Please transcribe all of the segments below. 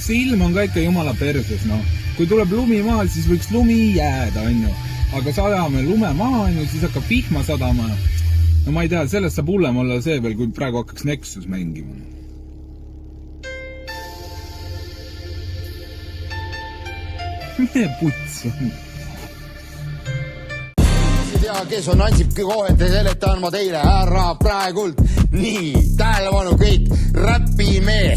See ilm on ka ikka jumala perses, no. Kui tuleb lumi maal, siis võiks lumi jääda, onju. Aga sadame lume maha, onju, siis hakkab vihma sadama. No ma ei tea, sellest saab hullem olla see veel, kui praegu hakkaks Nexus mängima. Mine puts on. Ja kes on Ansip kohete, seletan ma teile ära praegult. Nii, tähelepanu kõik, räpime.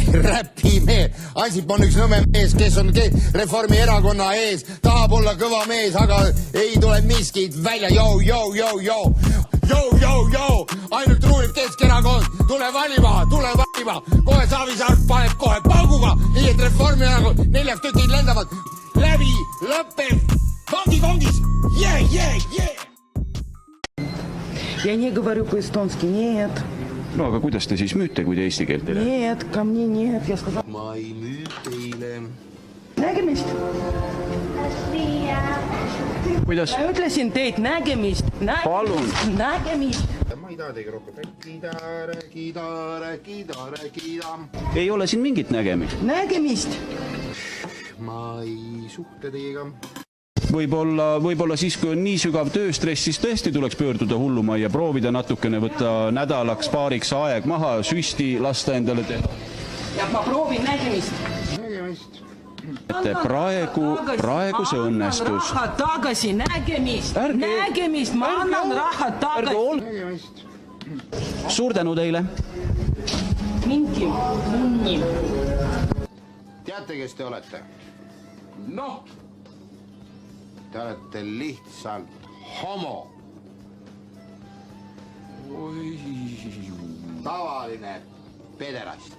Ansip on üks nõme mees, kes on Reformierakonna ees. Tahab olla kõva mees, aga ei tule miskit välja. Jou. Ainult ruulib Keskerakond. Tule valima. Kohe Savisaar paneb kohe pauguga. Nii et Reformierakond 4 tükid lendavad läbi lõppev. Kongis. Yeah. Я не говорю по-эстонски, нет. No aga kuidas te siis müüte, kui te eesti keelt ei lähe? Нет, ко мне нет, я сказал. Ma ei müü teile. Nägemist. Kuidas? Ma ütlesin teid nägemist. Palun. Nägemist. Ma ei taha teiega rohkem rääkida. Ei ole siin mingit nägemist. Nägemist. Ma ei suhtle teiega. Võib-olla siis, kui on nii sügav tööstress, siis tõesti tuleks pöörduda hullumajja, proovida natukene, võtta nädalaks, paariks aeg maha, süsti lasta endale teha. Ja ma proovin nägemist. Praegu see õnnestus. Ma annan raha tagasi, nägemist, ma annan raha tagasi. Suur tänu teile. Mingi. Teate, kes te olete? Noh! Te olete lihtsalt homo. Tavaline pederast.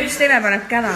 Mis teeme paneb käna?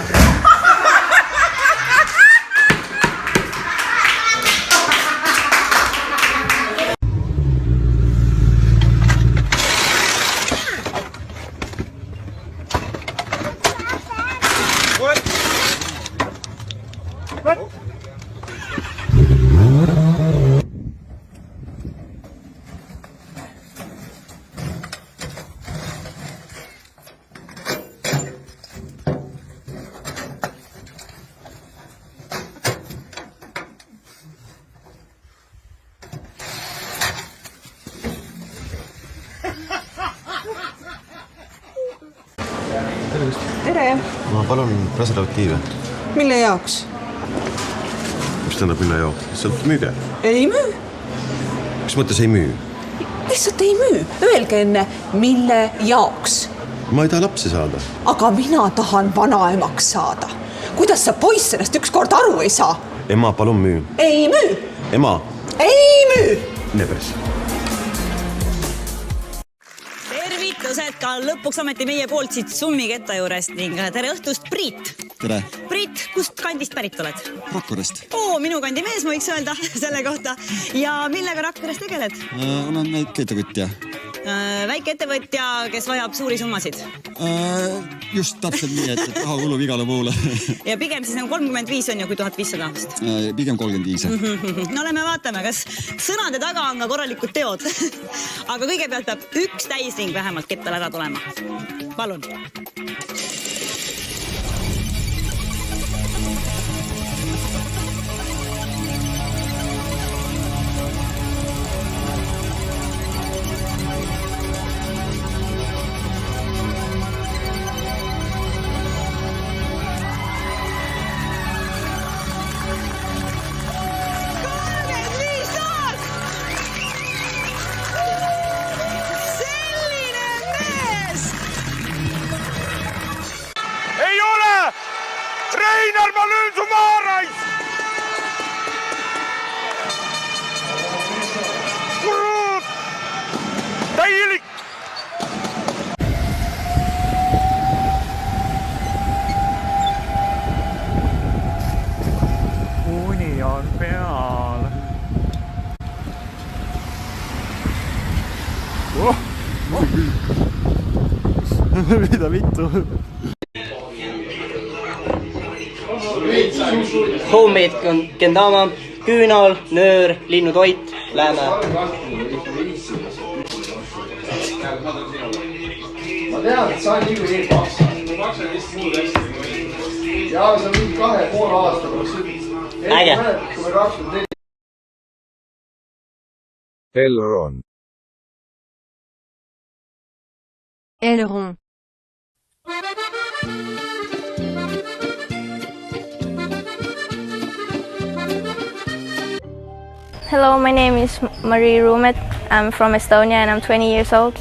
Tere! Ma palun preservatiive. Mille jaoks? tähendab mille joo? Lihtsalt müüge. Ei müü. Mis mõttes ei müü? Lihtsalt ei müü. Öelge enne, mille jaoks. Ma ei taha lapsi saada. Aga mina tahan vanaemaks saada. Kuidas sa poiss sellest ükskord aru ei saa? Ema, palun müü. Ei müü. Ema. Ei müü. Nebers. Tervitused ka lõpuks ometi meie poolt siit Summiketta juurest ning tere õhtust, Priit! Tere! Priit, kust kandist pärit oled? Rakverest. Minu kandi mees, ma võiks öelda selle kohta. Ja millega Rakveres tegeled? Olen väike ettevõtja. Väike ettevõtja, kes vajab suuri summasid? Just täpselt nii, et raha kulub igale poole. Ja pigem siis 35 on ju kui 1500 aastast? Pigem 35. No lähme vaatame, kas sõnade taga on ka korralikud teod. Aga kõigepealt peab üks täisring vähemalt kettal ära tulema. Palun. Reinar, ma löön su maarais! Kurat! Täielik! Uni on peal. Mida vittu? Homemade kendama, küünal, nöör, linnutoit, lääme. Ma tean, et sa on niikuinii maksa. Ma maksan vist muud hästi. Jaa, see on mingi 2,5 aasta. Äge. Kui me 24. Aileron. Aileron. Hello, my name is Marie Rumet. I'm from Estonia and I'm 20 years old.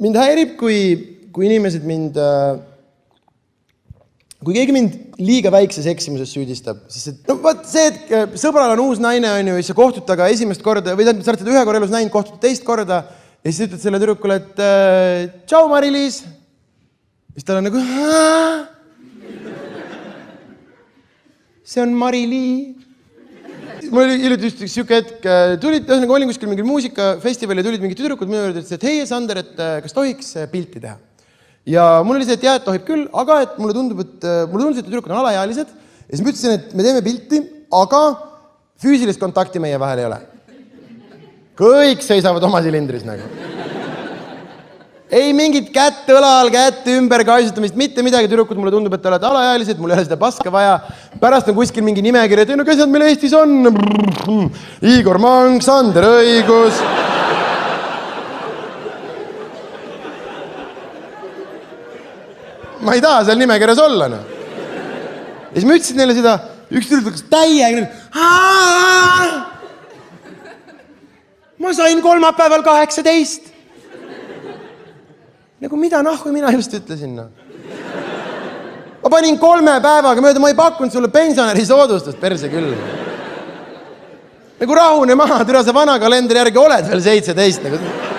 Mind häirib, kui inimesed kui keegi mind liiga väikses eksimuses süüdistab, siis see, et sõbral on uus naine, on ju, ja sa kohtud taga esimest korda, või sa oled ühe korra elus näinud, kohtud teist korda, ja siis ütled selle tüdrukule, et tšau, Mari-Liis. Siis tal on nagu, see on Mari-Lii. Mul oli hiljuti just siuke hetk, olin kuskil mingil muusikafestival ja tulid mingid tüdrukud minu juurde, et hei, Sander, et kas tohiks pilti teha. Ja mul oli see, et jah, et tohib küll, aga et mulle tundub, et tüdrukud on alaealised. Ja siis ma ütlesin, et me teeme pilti, aga füüsilist kontakti meie vahel ei ole. Kõik seisavad oma silindris nagu. ei mingit kätt õlal, kätt ümber kaisutamist, mitte midagi, tüdrukud, mulle tundub, et te olete alaealised, mul ei ole seda paska vaja. Pärast on kuskil mingi nimekiri, et no kes nad meil Eestis on? Igor Mang, Sander Õigus. Ma ei taha seal nimekirjas olla, no. Ja siis ma ütlesin neile seda, üks tüdruk täiega, ma sain kolmapäeval 18. Nagu mida nahku mina just ütlesin, no. Ma panin 3 päevaga mööda, ma ei pakkunud sulle pensionäri soodustust, perse küll. Nagu rahune maha, türa sa vana kalendri järgi oled veel 17.